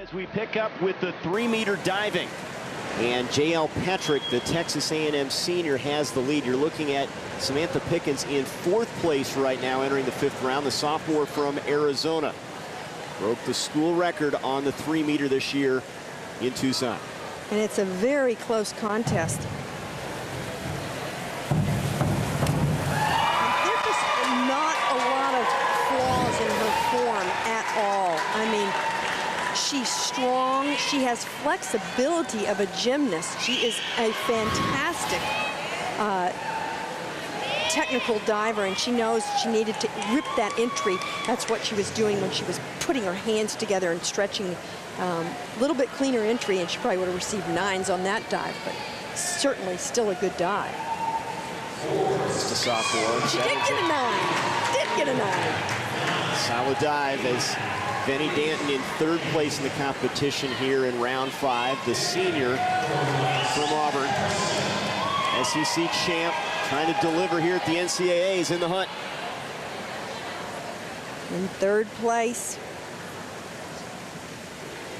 As we pick up with the 3-meter diving. And Jaele Patrick, the Texas A&M senior, has the lead. You're looking at Samantha Pickens in 4th place right now, entering the 5th round. The sophomore from Arizona broke the school record on the 3-meter this year in Tucson. And it's a very close contest. There's just not a lot of flaws in her form at all. I mean, she's strong. She has flexibility of a gymnast. She is a fantastic technical diver, and she knows she needed to rip that entry. That's what she was doing when she was putting her hands together and stretching. A little bit cleaner entry, and she probably would have received 9s on that dive, but certainly still a good dive. Just a sophomore. She did get a 9. Did get a 9. Solid dive as Vinnie Dantin in 3rd place in the competition here in round 5. The senior from Auburn, SEC champ, trying to deliver here at the NCAA, is in the hunt. In 3rd place,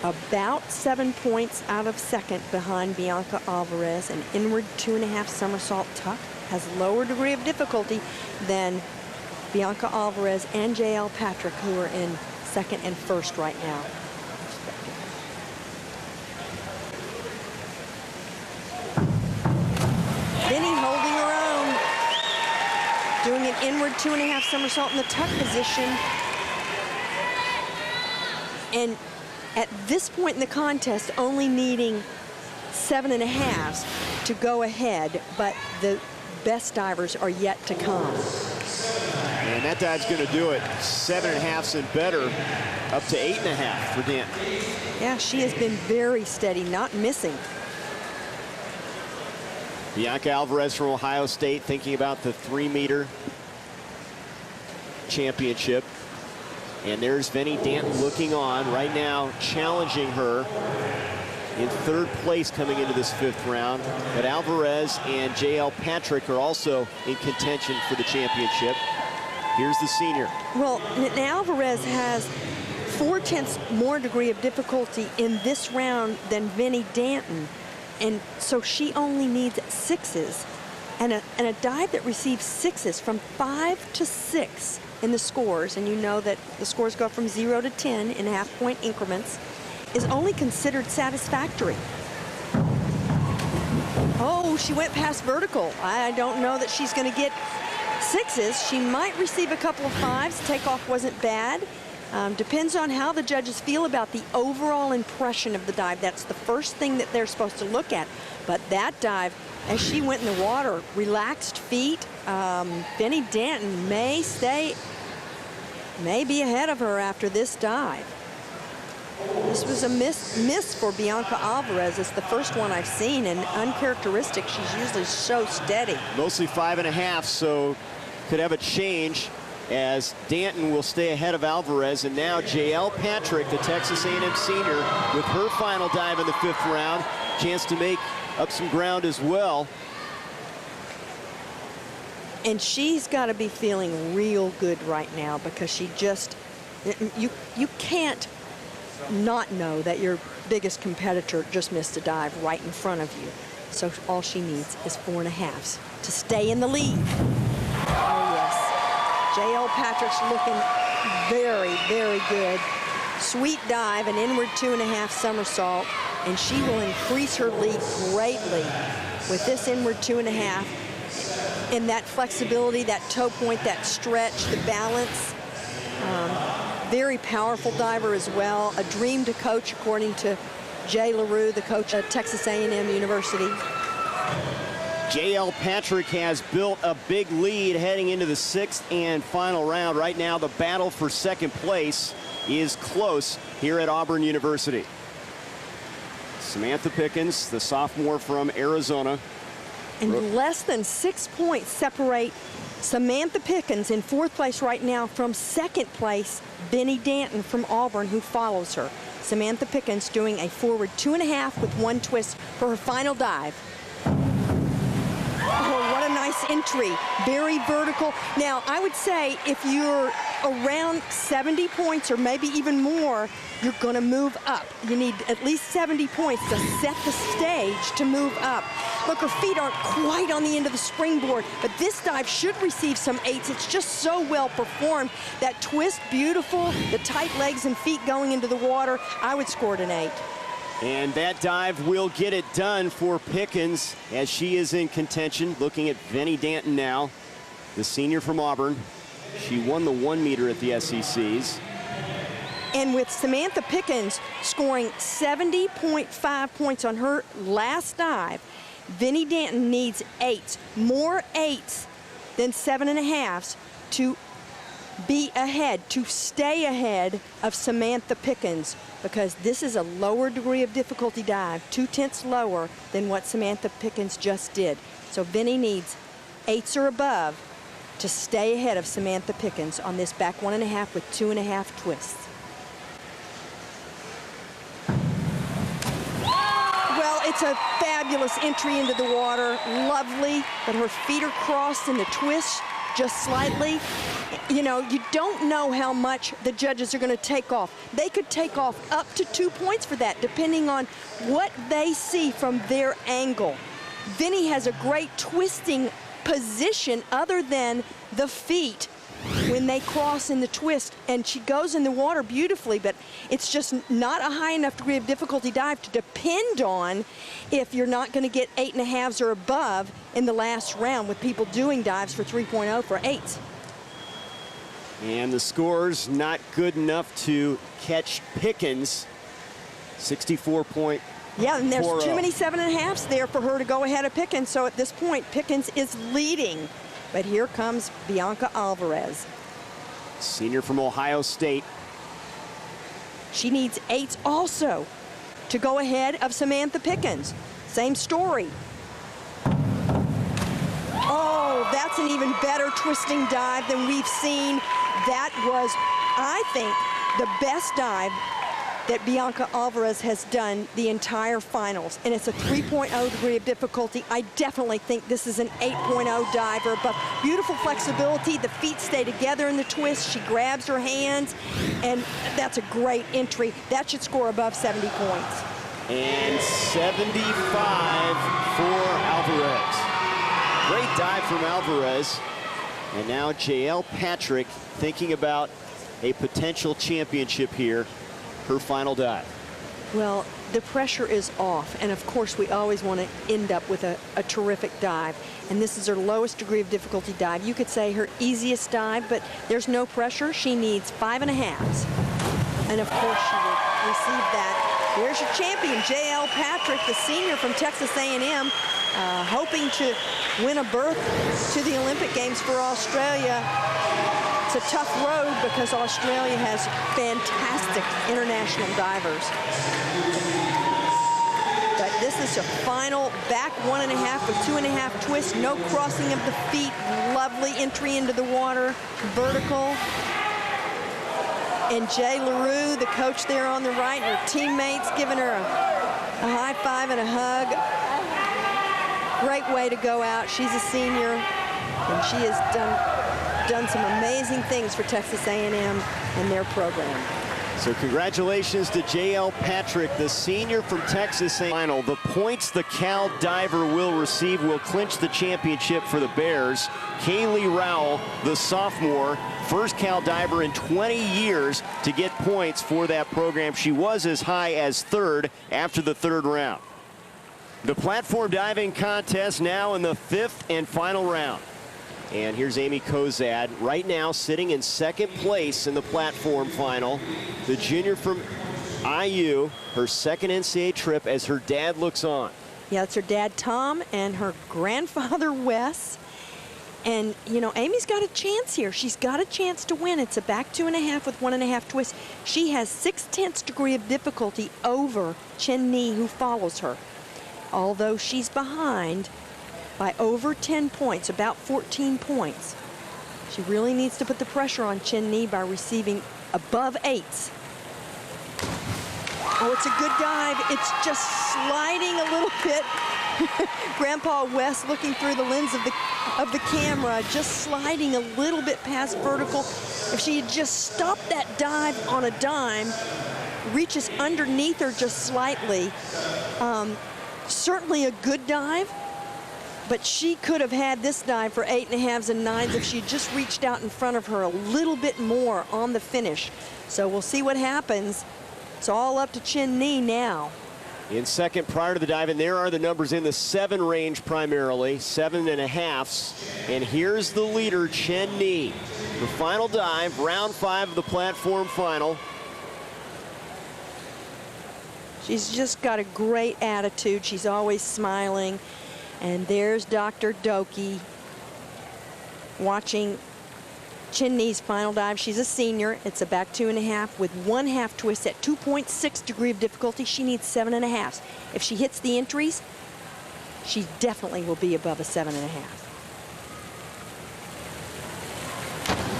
about 7 points out of 2nd behind Bianca Alvarez. An inward 2.5 somersault tuck has lower degree of difficulty than Bianca Alvarez and Jaele Patrick, who are in 2nd and 1st right now. Vinnie holding her own, doing an inward 2.5 somersault in the tuck position. And at this point in the contest, only needing 7.5s to go ahead, but the best divers are yet to come. And that dive's going to do it. 7.5s and better, up to 8.5 for Dantin. Yeah, she has been very steady, not missing. Bianca Alvarez from Ohio State thinking about the 3-meter championship. And there's Vinnie Dantin looking on right now, challenging her in 3rd place coming into this 5th round. But Alvarez and Jaele Patrick are also in contention for the championship. Here's the senior. Well, Alvarez has 4/10 more degree of difficulty in this round than Vinnie Dantin. And so she only needs 6s. And a dive that receives 6s from 5 to 6 in the scores, and you know that the scores go from 0 to 10 in half-point increments, is only considered satisfactory. Oh, she went past vertical. I don't know that she's going to get 6s. She might receive a couple of 5s. Takeoff wasn't bad. Depends on how the judges feel about the overall impression of the dive. That's the first thing that they're supposed to look at. But that dive, as she went in the water, relaxed feet, Vinnie Dantin may be ahead of her after this dive. This was a miss for Bianca Alvarez. It's the first one I've seen, and uncharacteristic. She's usually so steady. Mostly 5.5, so could have a change as Dantin will stay ahead of Alvarez. And now Jaele Patrick, the Texas A&M senior, with her final dive in the 5th round. Chance to make up some ground as well. And she's got to be feeling real good right now, because she just, you can't not know that your biggest competitor just missed a dive right in front of you. So all she needs is 4.5s to stay in the lead. Oh yes, Jaele Patrick's looking very, very good. Sweet dive, an inward 2.5 somersault, and she will increase her lead greatly with this inward 2.5. And that flexibility, that toe point, that stretch, the balance. Very powerful diver as well. A dream to coach, according to Jay LaRue, the coach at Texas A&M University. Jaele Patrick has built a big lead heading into the 6th and final round. Right now, the battle for 2nd place is close here at Auburn University. Samantha Pickens, the sophomore from Arizona. And less than 6 points separate Samantha Pickens in 4th place right now from 2nd place, Vinnie Dantin from Auburn, who follows her. Samantha Pickens doing a forward 2.5 with 1 twist for her final dive. Oh, what a nice entry. entry, very vertical. Now, I would say if you're around 70 points or maybe even more, you're going to move up. You need at least 70 points to set the stage to move up. Look, her feet aren't quite on the end of the springboard, but this dive should receive some 8s. It's just so well performed. That twist, beautiful. The tight legs and feet going into the water. I would score it an 8. And that dive will get it done for Pickens as she is in contention. Looking at Vinnie Dantin now, the senior from Auburn. She won the 1 meter at the SECs. And with Samantha Pickens scoring 70.5 points on her last dive, Vinnie Dantin needs 8s, more 8s than 7.5s to be ahead, to stay ahead of Samantha Pickens, because this is a lower degree of difficulty dive, 2/10 lower than what Samantha Pickens just did. So Vinnie needs 8s or above to stay ahead of Samantha Pickens on this back 1.5 with 2.5 twists. Well, it's a fabulous entry into the water, lovely, but her feet are crossed in the twist just slightly. You know, you don't know how much the judges are going to take off. They could take off up to 2 points for that, depending on what they see from their angle. Vinnie has a great twisting position other than the feet when they cross in the twist, and she goes in the water beautifully, but it's just not a high enough degree of difficulty dive to depend on if you're not going to get 8.5s or above in the last round, with people doing dives for 3.0 for 8s. And the score's not good enough to catch Pickens. 64.40. Yeah, and there's too many 7.5s there for her to go ahead of Pickens. So at this point, Pickens is leading. But here comes Bianca Alvarez. Senior from Ohio State. She needs 8s also to go ahead of Samantha Pickens. Same story. Oh, that's an even better twisting dive than we've seen. That was, I think, the best dive that Bianca Alvarez has done the entire finals, and it's a 3.0 degree of difficulty. I definitely think this is an 8.0 diver, but beautiful flexibility. The feet stay together in the twist. She grabs her hands, and that's a great entry. That should score above 70 points. And 75 for Alvarez. Great dive from Alvarez. And now Jaele Patrick thinking about a potential championship here. Her final dive. Well, the pressure is off, and of course we always want to end up with a terrific dive, and this is her lowest degree of difficulty dive. You could say her easiest dive, but there's no pressure. She needs 5.5s, and of course she will receive that. There's your champion, Jaele Patrick, the senior from Texas A&M, hoping to win a berth to the Olympic Games for Australia. It's a tough road because Australia has fantastic international divers. But this is a final back 1.5 with 2.5 twists, no crossing of the feet, lovely entry into the water, vertical. And Jay LaRue, the coach there on the right, and her teammates giving her a high five and a hug. Great way to go out. She's a senior, and she has done some amazing things for Texas A&M and their program. So congratulations to Jaele Patrick, the senior from Texas A&M. The points the Cal diver will receive will clinch the championship for the Bears. Kaylee Rowell, the sophomore, first Cal diver in 20 years to get points for that program. She was as high as 3rd after the 3rd round. The platform diving contest now in the 5th and final round. And here's Amy Kozad right now sitting in 2nd place in the platform final. The junior from IU, her 2nd NCAA trip as her dad looks on. Yeah, it's her dad, Tom, and her grandfather, Wes. And, you know, Amy's got a chance here. She's got a chance to win. It's a back 2.5 with 1.5 twists. She has 6/10 degree of difficulty over Chen Ni, who follows her. Although she's behind by over 10 points, about 14 points. She really needs to put the pressure on Chen Ni by receiving above 8s. Oh, it's a good dive. It's just sliding a little bit. Grandpa West looking through the lens of the of the camera, just sliding a little bit past vertical. If she had just stopped that dive on a dime, reaches underneath her just slightly, certainly a good dive, but she could have had this dive for 8.5s and 9s if she had just reached out in front of her a little bit more on the finish. So we'll see what happens. It's all up to Chen Ni now. In second prior to the dive, and there are the numbers in the 7 range primarily, 7.5s. And here's the leader, Chen Ni. The final dive, round 5 of the platform final. She's just got a great attitude. She's always smiling. And there's Dr. Doki watching Chen Ni's final dive. She's a senior. It's a back 2.5 with 1/2 twist at 2.6 degree of difficulty. She needs 7.5s. If she hits the entries, she definitely will be above a 7.5.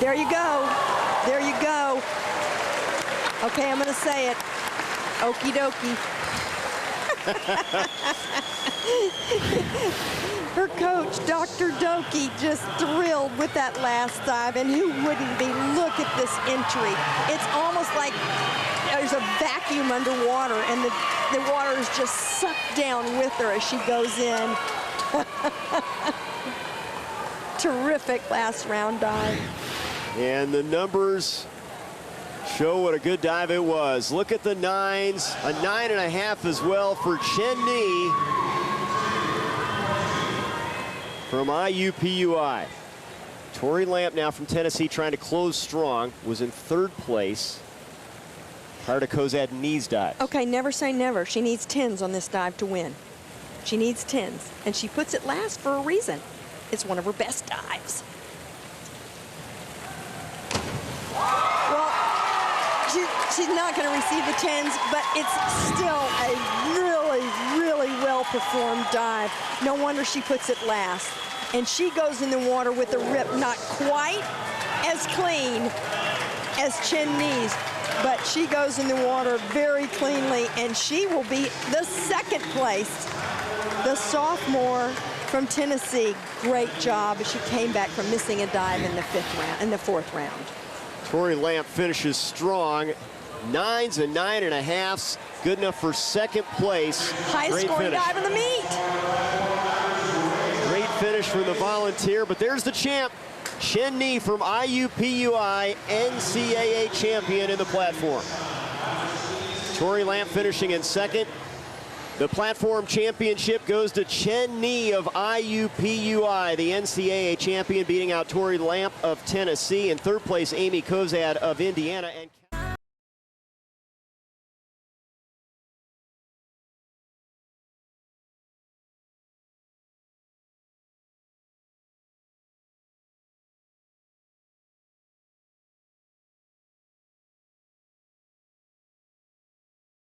There you go. There you go. Okay, I'm going to say it. Okie dokie. Her coach, Dr. Doki, just thrilled with that last dive, and who wouldn't be? Look at this entry. It's almost like there's a vacuum underwater, and the water is just sucked down with her as she goes in. Terrific last round dive. And the numbers show what a good dive it was. Look at the 9s, a 9.5 as well for Chen Ni from IUPUI. Tori Lamp now from Tennessee trying to close strong, was in 3rd place prior to Kozad Ni's dive. Okay, never say never. She needs 10s on this dive to win. She needs 10s, and she puts it last for a reason. It's one of her best dives. Well, she's not going to receive the 10s, but it's still a really, really well-performed dive. No wonder she puts it last. And she goes in the water with a rip not quite as clean as Chen Ni's, but she goes in the water very cleanly, and she will be the 2nd place. The sophomore from Tennessee, great job. She came back from missing a dive in the 4th round. Tori Lamp finishes strong. 9s and 9.5s, good enough for 2nd place. Highest scoring dive in the meet. Great finish from the volunteer, but there's the champ, Chen Ni from IUPUI, NCAA champion in the platform. Tori Lamp finishing in 2nd. The platform championship goes to Chen Ni of IUPUI, the NCAA champion, beating out Tori Lamp of Tennessee. In 3rd place, Amy Kozad of Indiana. And